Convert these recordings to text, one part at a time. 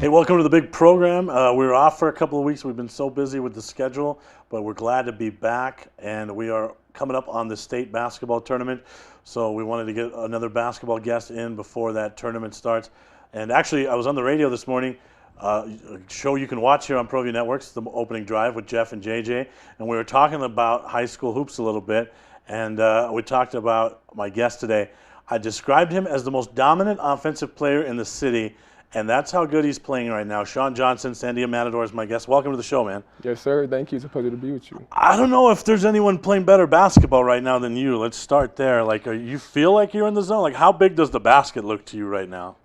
Hey, welcome to the big program. We were off for a couple of weeks. We've been so busy with the schedule, but we're glad to be back, and we are coming up on the state basketball tournament. So we wanted to get another basketball guest in before that tournament starts. And actually, I was on the radio this morning, a show you can watch here on Proview Networks, the opening drive with Jeff and JJ, and we were talking about high school hoops a little bit, and we talked about my guest today. I described him as the most dominant offensive player in the city, and that's how good he's playing right now. Sean Johnson, Sandia Matador is my guest. Welcome to the show, man. Yes, sir. Thank you. It's a pleasure to be with you. I don't know if there's anyone playing better basketball right now than you. Let's start there. Like, you feel like you're in the zone? Like, how big does the basket look to you right now?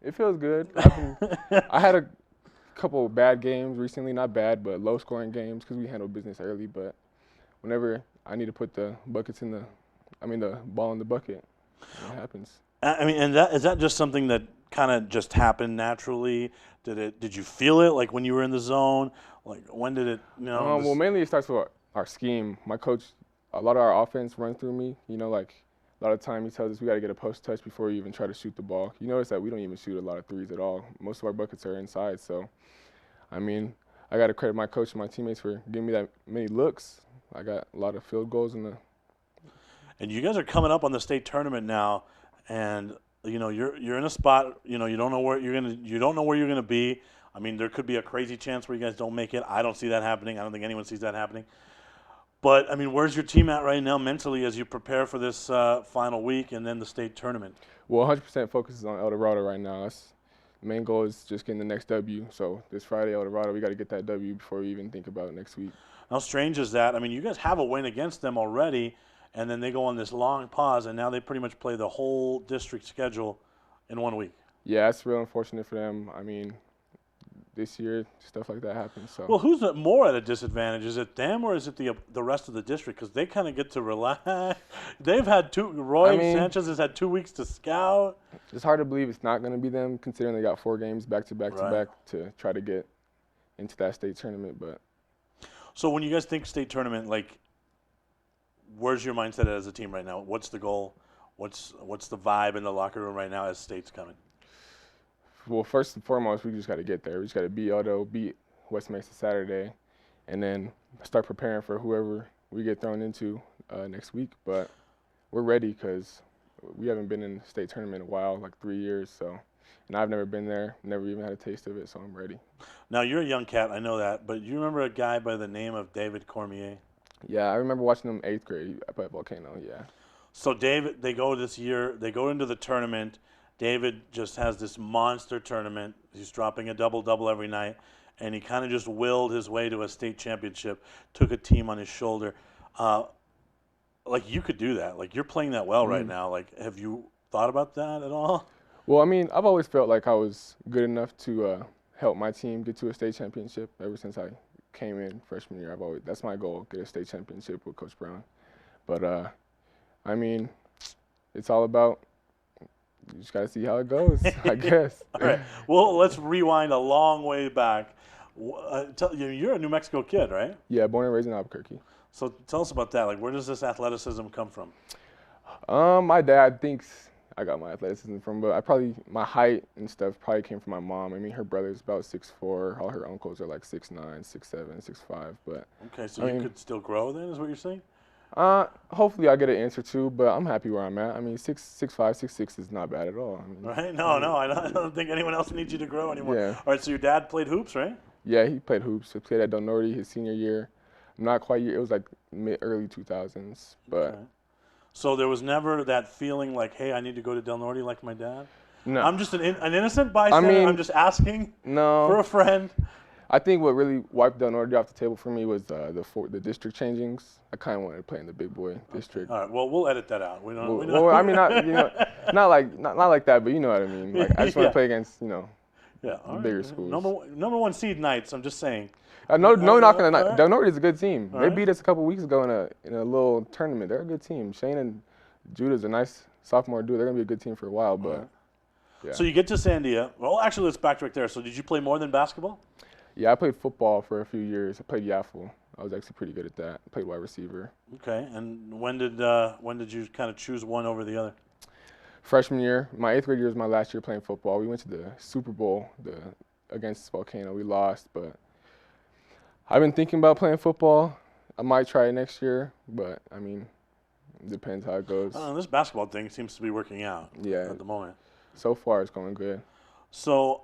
It feels good. I had a couple of bad games recently. Not bad, but low-scoring games because we handled business early. But whenever I need to put the ball in the bucket, it happens. I mean, and is that just something that kind of just happened naturally? Did you feel it like when you were in the zone? Like when did it? Well, mainly it starts with our scheme. My coach, a lot of our offense runs through me. Like a lot of time he tells us we got to get a post touch before you even try to shoot the ball. You notice that we don't even shoot a lot of threes at all. Most of our buckets are inside. So, I mean, I got to credit my coach and my teammates for giving me that many looks. I got a lot of field goals in the. And you guys are coming up on the state tournament now. And you're in a spot. You don't know where you're gonna be. I mean, there could be a crazy chance where you guys don't make it. I don't see that happening. I don't think anyone sees that happening. But I mean, where's your team at right now mentally as you prepare for this final week and then the state tournament? Well, 100% focuses on El Dorado right now. The main goal is just getting the next W. So this Friday, El Dorado, we got to get that W before we even think about next week. How strange is that? I mean, you guys have a win against them already. And then they go on this long pause, and now they pretty much play the whole district schedule in 1 week. Yeah, it's real unfortunate for them. I mean, this year, stuff like that happens. So. Well, who's more at a disadvantage? Is it them or is it the rest of the district? Because they kind of get to relax. They've had Sanchez has had 2 weeks to scout. It's hard to believe it's not going to be them, considering they got 4 games back-to-back to try to get into that state tournament. But so when you guys think state tournament, like, where's your mindset as a team right now? What's the goal? What's the vibe in the locker room right now as state's coming? Well, first and foremost, we just got to get there. We just got to beat Aldo, beat West Mesa Saturday, and then start preparing for whoever we get thrown into next week. But we're ready because we haven't been in the state tournament in a while, like 3 years. So, and I've never been there, never even had a taste of it, so I'm ready. Now, you're a young cat, I know that, but you remember a guy by the name of David Cormier? Yeah, I remember watching them 8th grade up at Volcano, yeah. So David, they go into the tournament. David just has this monster tournament. He's dropping a double-double every night, and he kind of just willed his way to a state championship, took a team on his shoulder. Like, you could do that. Like, you're playing that well right now. Like, have you thought about that at all? Well, I mean, I've always felt like I was good enough to help my team get to a state championship ever since I came in freshman year. That's my goal, get a state championship with Coach Brown. But I mean, it's all about, you just got to see how it goes, I guess. All right. Well, let's rewind a long way back. You're a New Mexico kid, right? Yeah, born and raised in Albuquerque. So tell us about that. Like, where does this athleticism come from? My dad thinks I got my athleticism from, but my height and stuff probably came from my mom. I mean, her brother's about 6'4". All her uncles are like 6'9", 6'7", 6'5". But okay, so you could still grow then, is what you're saying? Hopefully I'll get an answer too, but I'm happy where I'm at. I mean, 6'5", 6'6" is not bad at all. I mean, right? No, I don't think anyone else needs you to grow anymore. Yeah. All right, so your dad played hoops, right? Yeah, he played hoops. He played at Del Norte his senior year. Not quite year. It was like early 2000s. But Okay. So there was never that feeling like, hey, I need to go to Del Norte like my dad? no, I'm just an innocent bystander. I'm just asking for no. a friend. I think what really wiped Del Norte off the table for me was the district changings. I kind of wanted to play in the big boy district. All right. Well, we'll edit that out. We don't. Well, I mean, not like that, but you know what I mean. Like I just want to play against Yeah. the bigger schools. Number one seed Knights. I'm just saying. No knocking the Knights. Right. Del Norte is a good team. All They right. beat us a couple weeks ago in a little tournament. They're a good team. Shane and Judah's a nice sophomore dude. They're gonna be a good team for a while, but. Right. Yeah. So you get to Sandia. Well, actually, let's backtrack there. So did you play more than basketball? Yeah, I played football for a few years. I played Yaffle. I was actually pretty good at that. I played wide receiver. Okay. And when did you kind of choose one over the other? Freshman year, my 8th grade year was my last year playing football. We went to the Super Bowl against Volcano. We lost, but I've been thinking about playing football. I might try it next year, but I mean, it depends how it goes. I don't know, this basketball thing seems to be working out at the moment. So far, it's going good. So,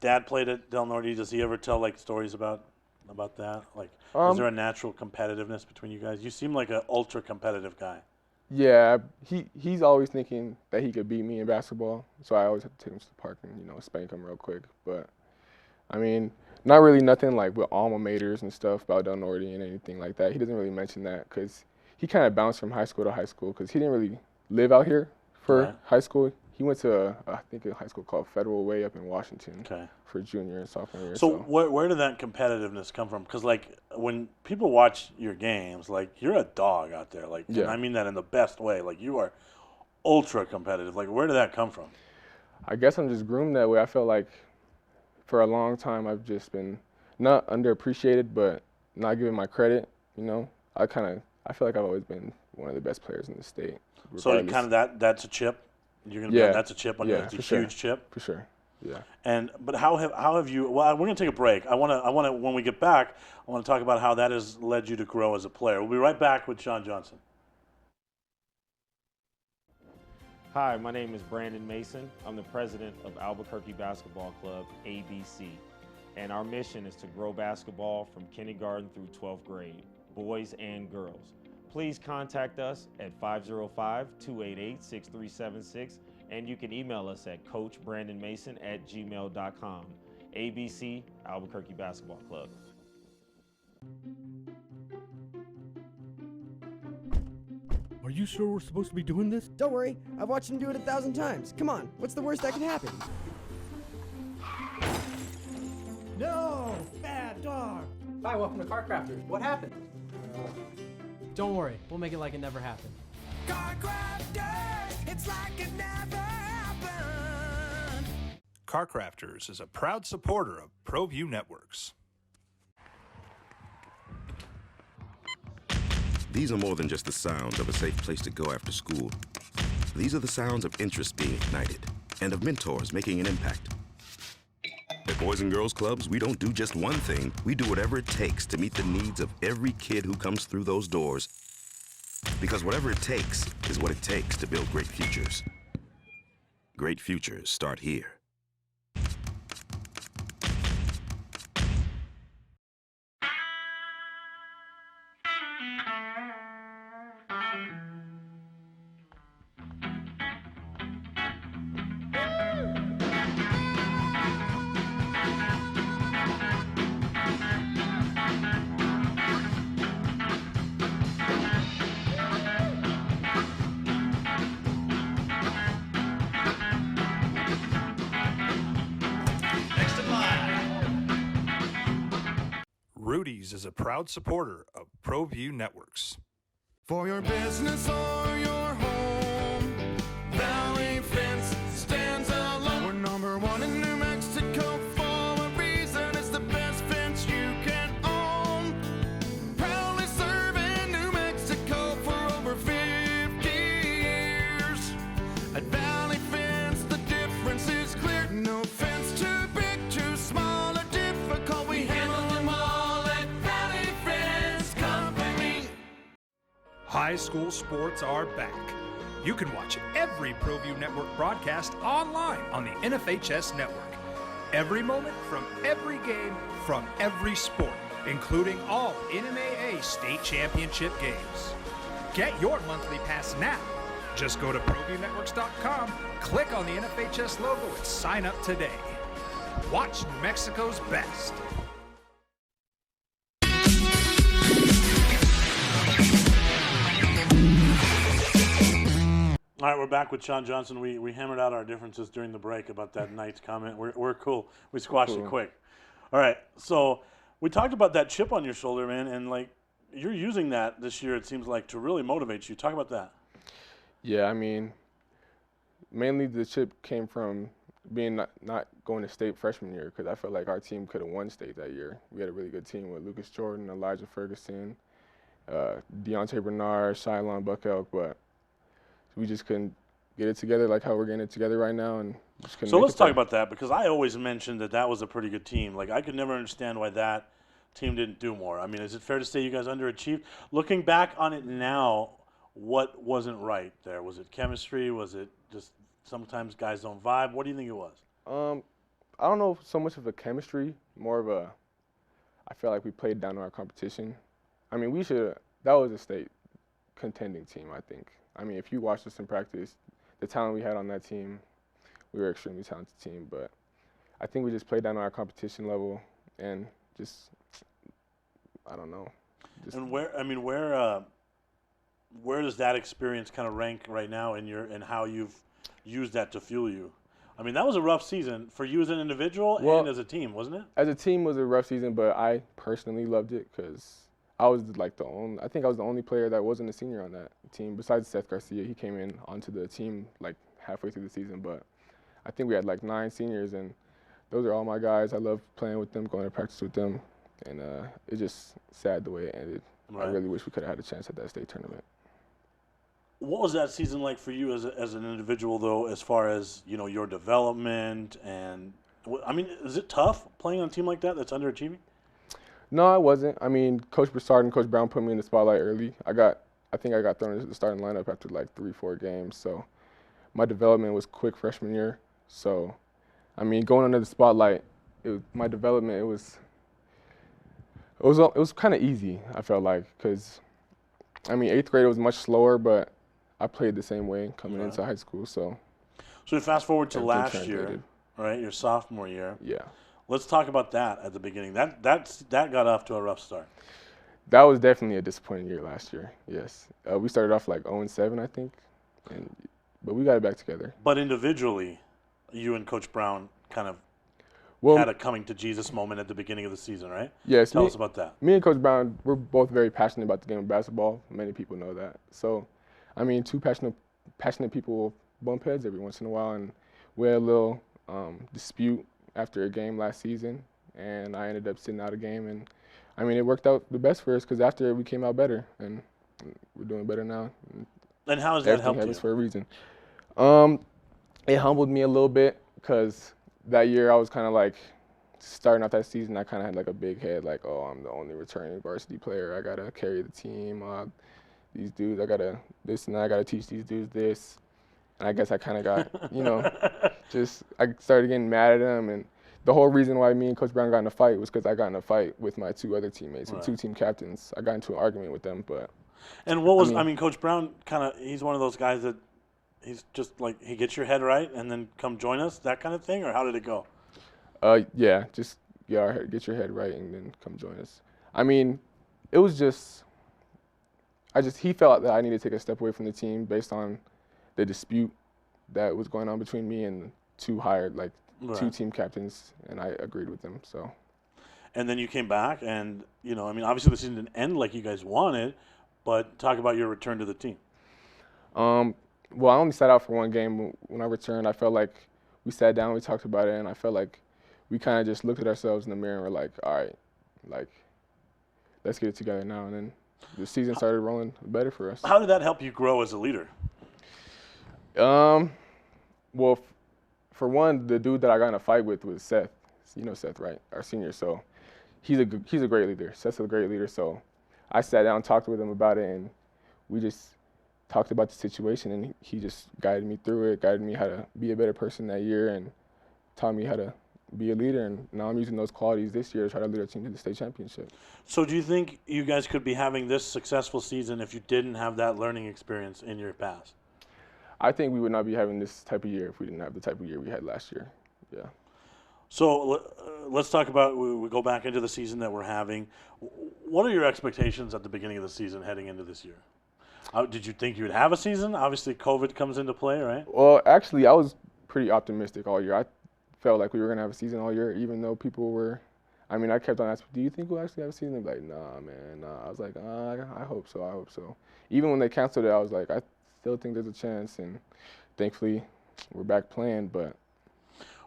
Dad played at Del Norte. Does he ever tell like stories about that? Like, is there a natural competitiveness between you guys? You seem like an ultra competitive guy. Yeah, he's always thinking that he could beat me in basketball, so I always have to take him to the park and spank him real quick. But I mean, not really nothing like with alma maters and stuff about Del Norte and anything like that. He doesn't really mention that because he kind of bounced from high school to high school because he didn't really live out here for high school. He went to I think a high school called Federal Way up in Washington for junior and sophomore year. So where did that competitiveness come from? Because like when people watch your games, like you're a dog out there. Like and I mean that in the best way. Like you are ultra competitive. Like where did that come from? I guess I'm just groomed that way. I feel like for a long time I've just been not underappreciated, but not given my credit. I feel like I've always been one of the best players in the state. Regardless. So you kind of that's a chip. You're gonna be that's a chip on you. It's a huge chip. For sure. Yeah. But how have you? Well, we're gonna take a break. I wanna when we get back, I wanna talk about how that has led you to grow as a player. We'll be right back with Sean Johnson. Hi, my name is Brandon Mason. I'm the president of Albuquerque Basketball Club, ABC. And our mission is to grow basketball from kindergarten through 12th grade, boys and girls. Please contact us at 505-288-6376, and you can email us at coachbrandonmason@gmail.com. ABC, Albuquerque Basketball Club. Are you sure we're supposed to be doing this? Don't worry, I've watched him do it 1,000 times. Come on, what's the worst that can happen? No! Bad dog! Hi, welcome to Car Crafters. What happened? Don't worry, we'll make it like it never happened. Car Crafters, it's like it never happened. Car Crafters is a proud supporter of Proview Networks. These are more than just the sounds of a safe place to go after school. These are the sounds of interest being ignited and of mentors making an impact. At Boys and Girls Clubs, we don't do just one thing. We do whatever it takes to meet the needs of every kid who comes through those doors. Because whatever it takes is what it takes to build great futures. Great futures start here. Rudy's is a proud supporter of Proview Networks. For your business or your home, Valley Fence stands alone. We're number one in New Mexico for a reason. It's the best fence you can own. Proudly serving New Mexico for over 50 years. At Valley Fence, the difference is clear. No fence too big, too small, or difficult. We handle them all at Valley Fence Company. High school sports are back. You can watch every Proview Network broadcast online on the NFHS network. every moment from every game from every sport, including all NMAA state championship games. Get your monthly pass now. Just go to ProviewNetworks.com, click on the NFHS logo, and sign up today. Watch New Mexico's best. All right, we're back with Sean Johnson. We hammered out our differences during the break about that Knights comment. We're cool. We squashed it quick. All right, so we talked about that chip on your shoulder, man, and like you're using that this year. It seems like to really motivate you. Talk about that. Yeah, I mean, mainly the chip came from being not going to state freshman year because I felt like our team could have won state that year. We had a really good team with Lucas Jordan, Elijah Ferguson, Deontay Bernard, Shylon Buckelk, but we just couldn't get it together like how we're getting it together right now. And just couldn't So make let's it talk there. about that because I always mentioned that was a pretty good team. Like I could never understand why that team didn't do more. I mean, is it fair to say you guys underachieved? Looking back on it now, what wasn't right there? Was it chemistry? Was it just sometimes guys don't vibe? What do you think it was? I don't know so much of a chemistry, more of a, I feel like we played down to our competition. I mean, that was a state contending team, I think. I mean, if you watched us in practice, the talent we had on that team, we were an extremely talented team, but I think we just played down to our competition level and just, I don't know. And where does that experience kind of rank right now in how you've used that to fuel you? I mean, that was a rough season for you as an individual and as a team, wasn't it? As a team, it was a rough season, but I personally loved it because I was like I think I was the only player that wasn't a senior on that team besides Seth Garcia. He came in onto the team like halfway through the season, but I think we had like 9 seniors, and those are all my guys. I love playing with them, going to practice with them, and it's just sad the way it ended. Right. I really wish we could have had a chance at that state tournament. What was that season like for you as an individual, though, as far as your development and I mean, is it tough playing on a team like that that's underachieving? No, it wasn't. I mean, Coach Broussard and Coach Brown put me in the spotlight early. I think I got thrown into the starting lineup after like 3-4 games. So my development was quick freshman year. So, I mean, going under the spotlight, my development it was kind of easy. I felt like because, I mean, 8th grade was much slower, but I played the same way coming into high school. So we fast forward to everything last year, translated. right? Your sophomore year. Yeah. Let's talk about that at the beginning. That got off to a rough start. That was definitely a disappointing year last year. Yes, we started off like 0-7, I think, but we got it back together. But individually, you and Coach Brown kind of had a coming to Jesus moment at the beginning of the season, right? Yes. Tell us about that. Me and Coach Brown, we're both very passionate about the game of basketball. Many people know that. So, I mean, 2 passionate people will bump heads every once in a while, and we had a little dispute after a game last season, and I ended up sitting out a game, and I mean, it worked out the best for us because after we came out better, and we're doing better now. And how has that helped you? Everything happens for a reason. It humbled me a little bit because that year I was kind of like starting off that season. I kind of had like a big head, like, oh, I'm the only returning varsity player. I gotta carry the team. These dudes, I gotta this and that. I gotta teach these dudes this. And I guess I kind of got, I started getting mad at them. And the whole reason why me and Coach Brown got in a fight was because I got in a fight with my 2 other teammates, with 2 team captains. I got into an argument with them, but. And what was, Coach Brown he's one of those guys that he's just like, he gets your head right and then come join us, that kind of thing, or how did it go? Yeah, just get your head right and then come join us. I mean, it was he felt that I needed to take a step away from the team based on the dispute that was going on between me and 2 hired, 2 team captains, and I agreed with them. So. And then you came back, and obviously the season didn't end like you guys wanted, but talk about your return to the team. Well, I only sat out for 1 game. When I returned, I felt like we sat down, we talked about it, and I felt like we kind of just looked at ourselves in the mirror and were like, all right, let's get it together now. And then the season started rolling better for us. How did that help you grow as a leader? Well, for one, the dude that I got in a fight with was Seth. You know Seth, right? Our senior. So he's a great leader. Seth's a great leader. So I sat down and talked with him about it, and we just talked about the situation, and he just guided me through it, guided me how to be a better person that year, and taught me how to be a leader. And now I'm using those qualities this year to try to lead our team to the state championship. So do you think you guys could be having this successful season if you didn't have that learning experience in your past? I think we would not be having this type of year if we didn't have the type of year we had last year. Yeah. So let's talk about, we go back into the season that we're having. What are your expectations at the beginning of the season heading into this year? Did you think you would have a season? Obviously, COVID comes into play, right? Well, actually, I was pretty optimistic all year. I felt like we were going to have a season all year, even though people were, I mean, I kept on asking, do you think we'll actually have a season? They'd be like, nah, man, nah. I was like, I hope so, I hope so. Even when they canceled it, I was like, I still think there's a chance, and thankfully, we're back playing, but.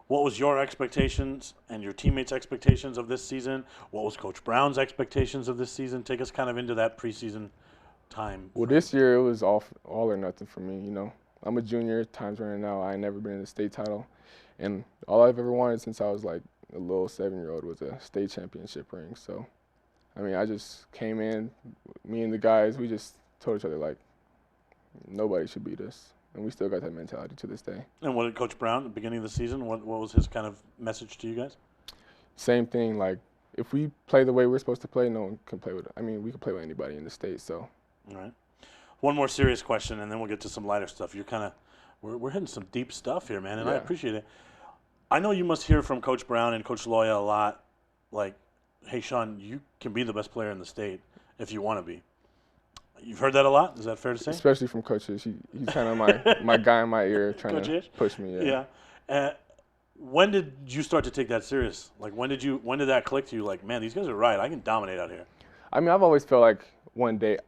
What was your expectations and your teammates' expectations of this season? What was Coach Brown's expectations of this season? Take us kind of into that preseason time. Well, this year it was all or nothing for me, you know. I'm a junior, time's running out. I ain't never been in a state title. And all I've ever wanted since I was like a little 7-year-old was a state championship ring. So, I mean, I just came in, me and the guys, we just told each other, like, nobody should beat us. And we still got that mentality to this day. And what did Coach Brown at the beginning of the season, what was his kind of message to you guys? Same thing, like, if we play the way we're supposed to play, no one can play with it. I mean, we can play with anybody in the state, so. All right. One more serious question, and then we'll get to some lighter stuff. You're kind of, we're hitting some deep stuff here, man, and yeah. I appreciate it. I know you must hear from Coach Brown and Coach Loya a lot, like, hey, Sean, you can be the best player in the state if you want to be. You've heard that a lot? Is that fair to say? Especially from Coach Ish. He's kind of my guy in my ear trying to push me. Yeah. When did you start to take that serious? Like, when did that click to you? Like, man, these guys are right. I can dominate out here. I mean, I've always felt like one day.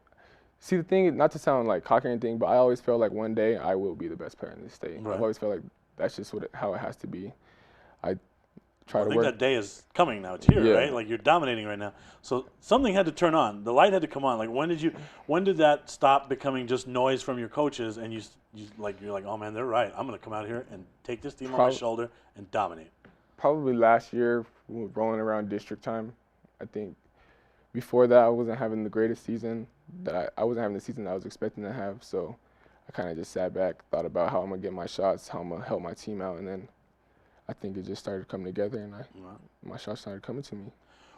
See, the thing, not to sound like cocky or anything, but I always felt like one day I will be the best player in this state. Right. I've always felt like that's just how it has to be. I try to work. I think that day is coming now. It's here, yeah. right? Like, you're dominating right now. So something had to turn on. The light had to come on. Like, when did that stop becoming just noise from your coaches and you're like, oh man, they're right. I'm going to come out here and take this team on my shoulder and dominate. Probably last year, we were rolling around district time. I think before that, I wasn't having the greatest season. I wasn't having the season that I was expecting to have. So I kind of just sat back, thought about how I'm going to get my shots, how I'm going to help my team out, and then I think it just started coming together, and my shots started coming to me.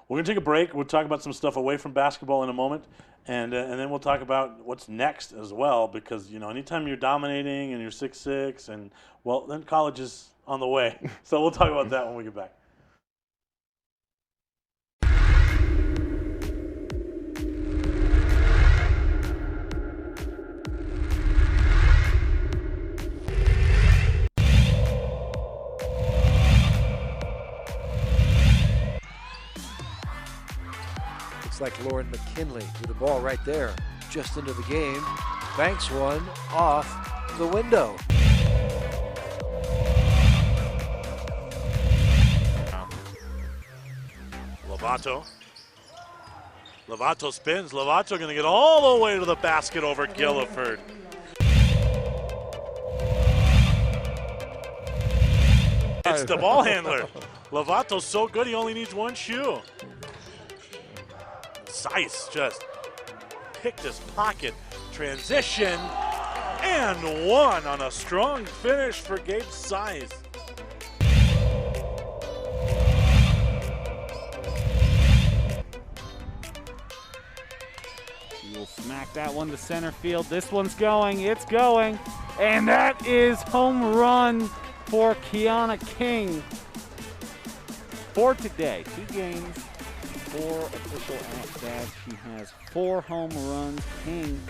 We're going to take a break. We'll talk about some stuff away from basketball in a moment, and then we'll talk about what's next as well, because, you know, anytime you're dominating and you're 6'6", and, well, then college is on the way. So we'll talk about that when we get back. Like Lauren McKinley with the ball right there, just into the game, banks one off the window. Lovato spins. Lovato going to get all the way to the basket over Gilliford. It's the ball handler. Lovato's so good he only needs one shoe. Seiss just picked his pocket, transition, and one on a strong finish for Gabe Seiss. He will smack that one to center field. This one's going, it's going, and that is home run for Kiana King. For today, 2 games. 4 official at-bats. She has 4 home runs. King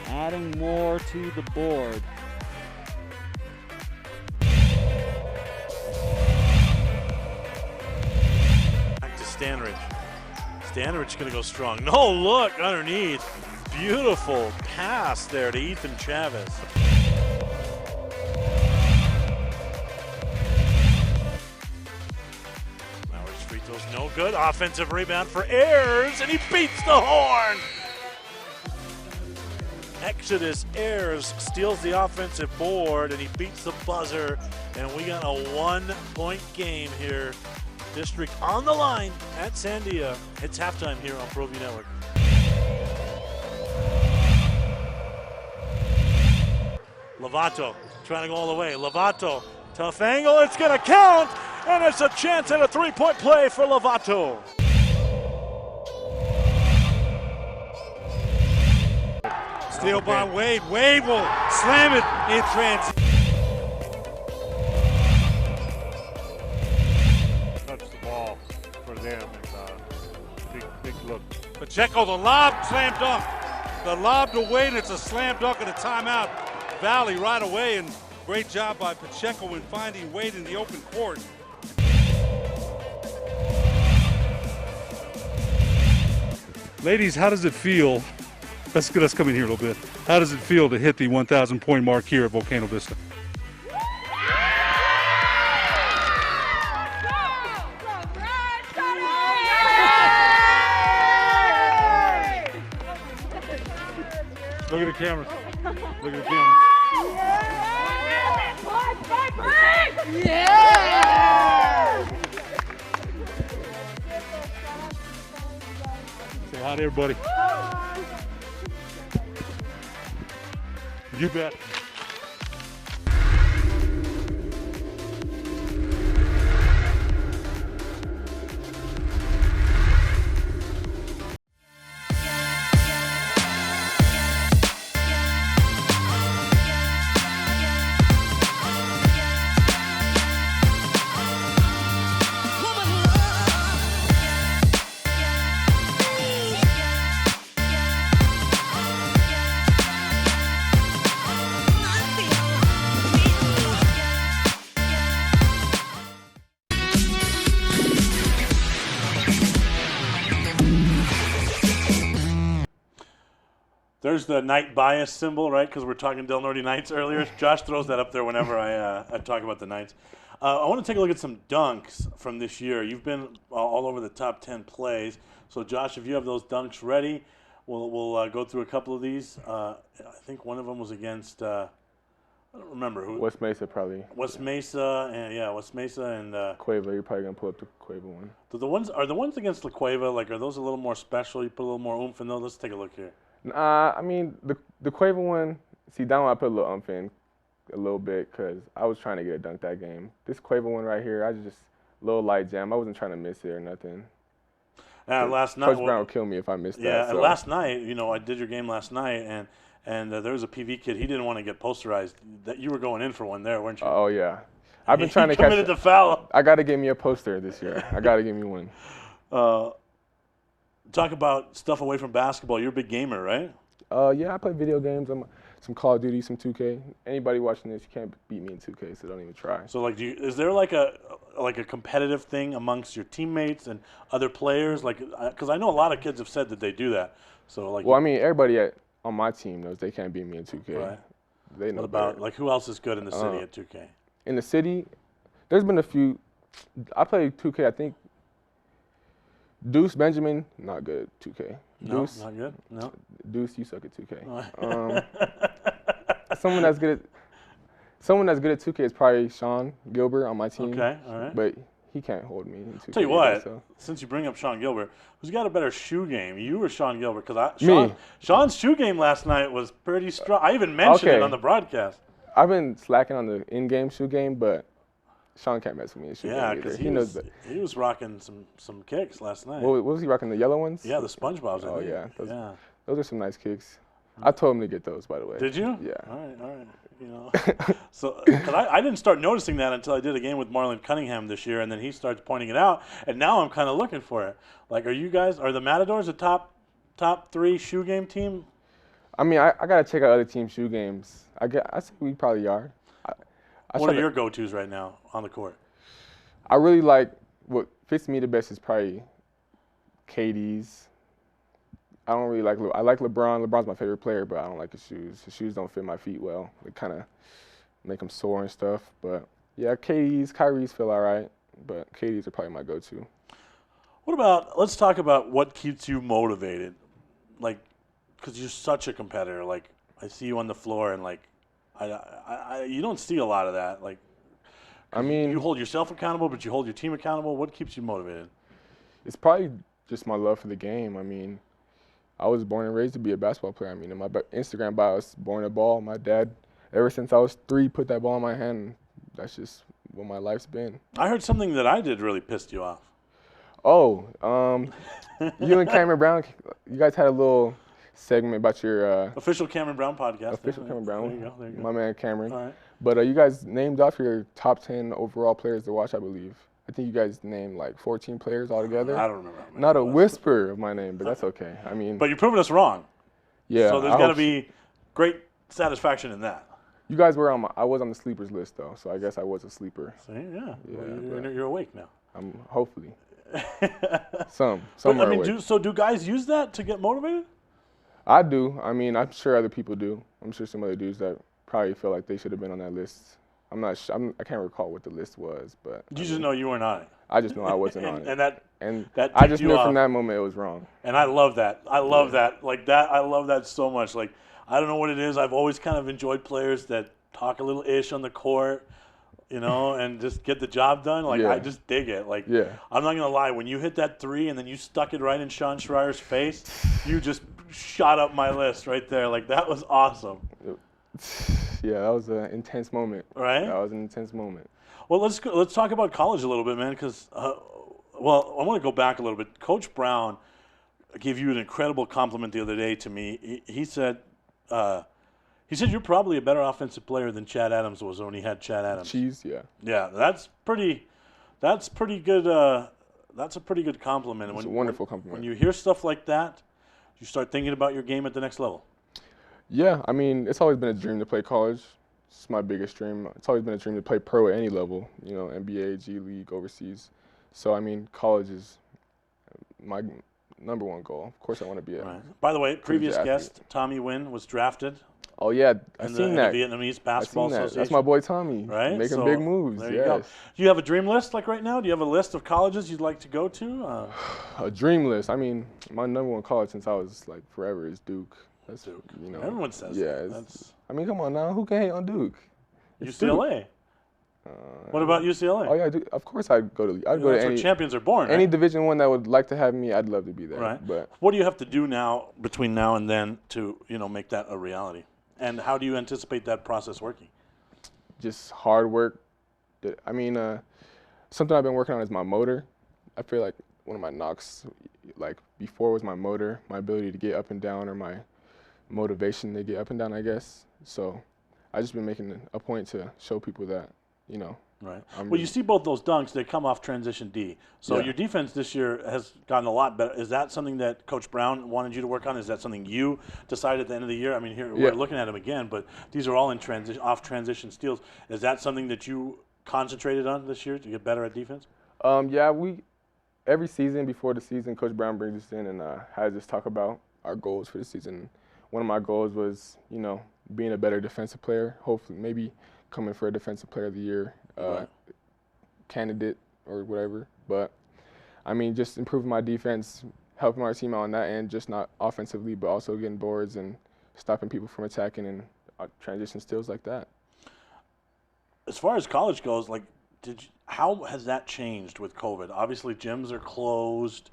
adding more to the board. Back to Stanridge. Stanridge going to go strong. No, look, underneath. Beautiful pass there to Ethan Chavez. No good. Offensive rebound for Ayers, and he beats the horn. Exodus Ayers steals the offensive board, and he beats the buzzer, and we got a 1-point game here. District on the line at Sandia. It's halftime here on Proview Network. Lovato trying to go all the way. Lovato, tough angle. It's going to count. And it's a chance at a three-point play for Lovato. Steal by Wade. Wade will slam it in transit. Touch the ball for them. And, big look. Pacheco, the lob, slam dunk. The lob to Wade, it's a slam dunk and a timeout. Valley right away, and great job by Pacheco in finding Wade in the open court. Ladies, how does it feel? Let's come in here a little bit. How does it feel to hit the 1,000 point mark here at Volcano Vista? Look at the camera. Look at the camera. Yeah! Say hi to everybody. You bet. There's the night bias symbol, right? Because we're talking Del Norte Knights earlier. Josh throws that up there whenever I talk about the Knights. I want to take a look at some dunks from this year. You've been all over the top 10 plays. So, Josh, if you have those dunks ready, we'll go through a couple of these. I think one of them was against, I don't remember who. West Mesa, probably. West Mesa, and West Mesa and Cueva. You're probably gonna pull up the Cueva one. Are the ones against La Cueva, like, are those a little more special? You put a little more oomph in those? Let's take a look here. I mean, the Cueva one, see, that one I put a little oomph in a little bit because I was trying to get a dunk that game. This Cueva one right here, I just a little light jam. I wasn't trying to miss it or nothing. Last night, Coach Brown would kill me if I missed that. Yeah, So. last night, I did your game last night, and there was a PV kid. He didn't want to get posterized. That you were going in for one there, weren't you? Oh yeah, I've been trying to catch. Committed the foul. I got to get me a poster this year. I got to get me one. Talk about stuff away from basketball. You're a big gamer, right? Yeah, I play video games. I'm some Call of Duty, some 2K. Anybody watching this, you can't beat me in 2K, so don't even try. So, like, is there like a competitive thing amongst your teammates and other players? Like, because I know a lot of kids have said that they do that. So, like, well, I mean, everybody on my team knows they can't beat me in 2K. Right. They know what about better. like who else is good in the city at 2K? In the city, there's been a few. I played 2K. I think Deuce Benjamin, not good at 2K. No, Deuce, not good. No. Deuce, you suck at 2K. Someone that's good at 2K is probably Sean Gilbert on my team. Okay, all right. But he can't hold me in 2K. Tell you what, so. since you bring up Sean Gilbert, who's got a better shoe game, you or Sean Gilbert? Because Sean's shoe game last night was pretty strong. I even mentioned it on the broadcast. I've been slacking on the in-game shoe game, but Sean can't mess with me in shoe game either. Because he was rocking some kicks last night. What was he rocking? The yellow ones? Yeah, the SpongeBob's. Oh yeah, those are some nice kicks. I told him to get those, by the way. Did you? Yeah. All right. So, because I didn't start noticing that until I did a game with Marlon Cunningham this year, and then he starts pointing it out, and now I'm kind of looking for it. Like, are the Matadors a top 3 shoe game team? I mean, I gotta check out other teams' shoe games. I say we probably are. What are your go-tos right now on the court? I really like what fits me the best is probably KD's. I don't really I like LeBron. LeBron's my favorite player, but I don't like his shoes. His shoes don't fit my feet well. They kind of make them sore and stuff. But yeah, KD's, Kyrie's feel all right, but KD's are probably my go-to. Let's talk about what keeps you motivated. Like, because you're such a competitor. Like, I see you on the floor, and like, you don't see a lot of that. Like, I mean, you hold yourself accountable, but you hold your team accountable. What keeps you motivated? It's probably just my love for the game. I mean, I was born and raised to be a basketball player. I mean, in my Instagram bio, I was born a ball. My dad, ever since I was 3, put that ball in my hand. That's just what my life's been. I heard something that I did really pissed you off. Oh, you and Cameron Brown, you guys had a little segment about your official Cameron Brown podcast. Official Cameron Brown. There you go. My man Cameron. All right. But you guys named off your top 10 overall players to watch, I believe. I think you guys named like 14 players altogether. I don't remember. Not a whisper of my name, but that's okay. I mean. But you're proving us wrong. Yeah. So there's got to be great satisfaction in that. You guys were on I was on the sleepers list though, so I guess I was a sleeper. See, yeah. Yeah, Well, you're awake now. I'm hopefully. Some But, I are mean, awake. do guys use that to get motivated? I do. I mean, I'm sure other people do. I'm sure some other dudes that probably feel like they should have been on that list. I'm not sure. I can't recall what the list was, but You just know you weren't on it. I just know I wasn't on it. And that I ticked just you knew off. from that moment it was wrong. And I love that. I love that. Like that. I love that so much. Like I don't know what it is. I've always kind of enjoyed players that talk a little ish on the court, you know, and just get the job done. Like Yeah. I just dig it. Like Yeah. I'm not gonna lie. When you hit that three and then you stuck it right in Sean Schreier's face, you just shot up my list right there. Like that was awesome. Yeah, that was an intense moment. Right? That was an intense moment. Well, let's talk about college a little bit, man. Because well, I want to go back a little bit. Coach Brown gave you an incredible compliment the other day to me. He said you're probably a better offensive player than Chad Adams was when he had Chad Adams. Cheese, yeah. Yeah, that's pretty good. That's a pretty good compliment. It's a wonderful compliment. When you hear stuff like that, you start thinking about your game at the next level. Yeah, I mean, it's always been a dream to play college. It's my biggest dream. It's always been a dream to play pro at any level, you know, NBA, G League, overseas. So, I mean, college is my number one goal. Of course, I want to be a Right. By the way, previous athlete. guest, Tommy Wynn, was drafted. Oh, yeah, I've in seen the that. Vietnamese Basketball I've seen that. Association. That's my boy Tommy. Right? Making So, big moves, there you go. yes. Do you have a dream list like right now? Do you have a list of colleges you'd like to go to? A dream list. I mean, my number one college since I was like forever is Duke. That's Duke. You know, Everyone says yeah, that. it's- That's I mean, come on now. Who can hate on Duke? It's UCLA. What about UCLA? Oh yeah, of course I'd go to. I'd go That's to where any champions are born. Any Right? Division I that would like to have me. I'd love to be there. Right. But What do you have to do now between now and then to make that a reality? And how do you anticipate that process working? just hard work. I mean, something I've been working on is my motor. I feel like one of my knocks, like before, was my motor, my ability to get up and down, or my motivation to get up and down, I guess. So I just been making a point to show people that, you know. Right. Well, you see both those dunks, they come off transition D. So Yeah. your defense this year has gotten a lot better. Is that something that Coach Brown wanted you to work on? Is that something you decided at the end of the year? I mean, here Yeah. we're looking at them again, but these are all in off transition steals. Is that something that you concentrated on this year to get better at defense? Yeah, every season before the season, Coach Brown brings us in and has us talk about our goals for the season. One of my goals was, you know, being a better defensive player. Hopefully, maybe coming for a Defensive Player of the Year candidate or whatever. But I mean, just improving my defense, helping our team out on that end, just not offensively, but also getting boards and stopping people from attacking and transition steals like that. As far as college goes, like, how has that changed with COVID? Obviously, gyms are closed.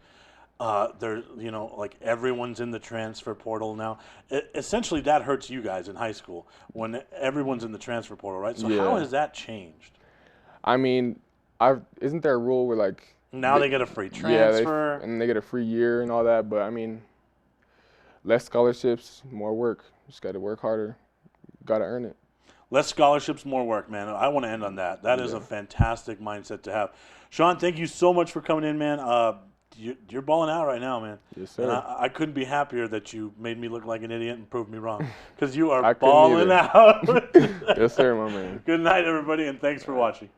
There, you know, like everyone's in the transfer portal now. Essentially, that hurts you guys in high school when everyone's in the transfer portal, right? So how has that changed? I mean, isn't there a rule where like now they get a free transfer, and they get a free year and all that? But I mean, less scholarships, more work. Just got to work harder. Got to earn it. Less scholarships, more work, man. I want to end on that. That is a fantastic mindset to have. Sean, thank you so much for coming in, man. You're balling out right now, man. Yes, sir. And I couldn't be happier that you made me look like an idiot and proved me wrong. Because you are balling out. Yes, sir, my man. Good night, everybody, and thanks for watching.